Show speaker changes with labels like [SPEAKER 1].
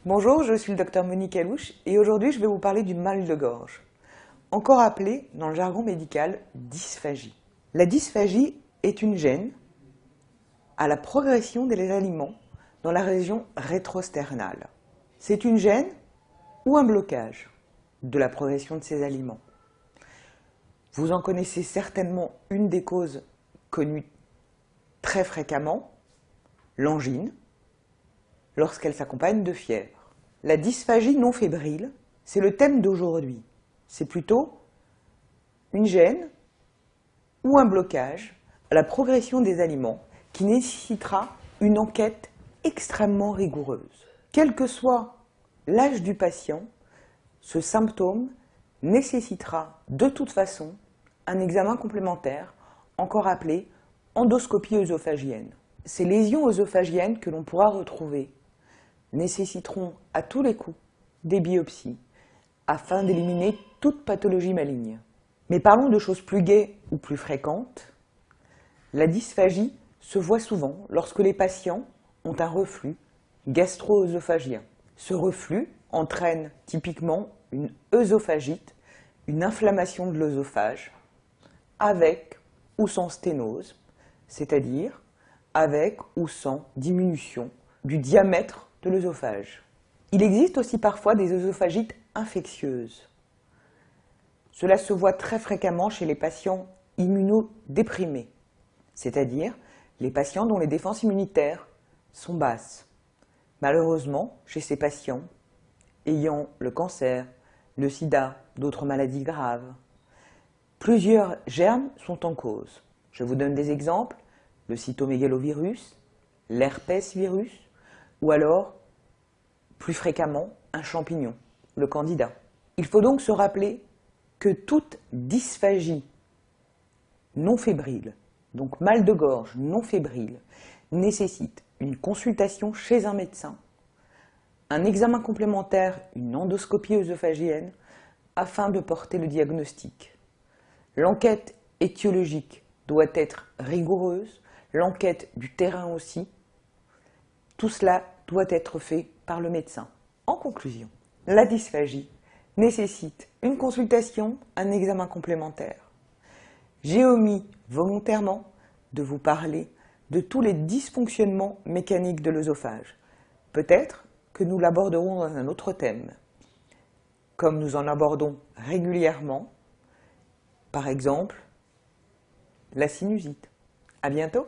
[SPEAKER 1] Bonjour, je suis le docteur Monique Alouche et aujourd'hui je vais vous parler du mal de gorge, encore appelé dans le jargon médical dysphagie. La dysphagie est une gêne à la progression des aliments dans la région rétrosternale. C'est une gêne ou un blocage de la progression de ces aliments. Vous en connaissez certainement une des causes connues très fréquemment, l'angine, lorsqu'elle s'accompagne de fièvre. La dysphagie non fébrile, c'est le thème d'aujourd'hui. C'est plutôt une gêne ou un blocage à la progression des aliments qui nécessitera une enquête extrêmement rigoureuse. Quel que soit l'âge du patient, ce symptôme nécessitera de toute façon un examen complémentaire, encore appelé endoscopie œsophagienne. Ces lésions œsophagiennes que l'on pourra retrouver nécessiteront à tous les coups des biopsies afin d'éliminer toute pathologie maligne. Mais parlons de choses plus gaies ou plus fréquentes. La dysphagie se voit souvent lorsque les patients ont un reflux gastro-œsophagien. Ce reflux entraîne typiquement une œsophagite, une inflammation de l'œsophage, avec ou sans sténose, c'est-à-dire avec ou sans diminution du diamètre de l'œsophage. Il existe aussi parfois des œsophagites infectieuses. Cela se voit très fréquemment chez les patients immunodéprimés, c'est-à-dire les patients dont les défenses immunitaires sont basses. Malheureusement, chez ces patients ayant le cancer, le sida, d'autres maladies graves, plusieurs germes sont en cause. Je vous donne des exemples, le cytomégalovirus, l'herpès virus, ou alors, plus fréquemment, un champignon, le candida. Il faut donc se rappeler que toute dysphagie non fébrile, donc mal de gorge non fébrile, nécessite une consultation chez un médecin, un examen complémentaire, une endoscopie œsophagienne, afin de porter le diagnostic. L'enquête étiologique doit être rigoureuse, l'enquête du terrain aussi. Tout cela doit être fait par le médecin. En conclusion, la dysphagie nécessite une consultation, un examen complémentaire. J'ai omis volontairement de vous parler de tous les dysfonctionnements mécaniques de l'œsophage. Peut-être que nous l'aborderons dans un autre thème, comme nous en abordons régulièrement, par exemple, la sinusite. À bientôt!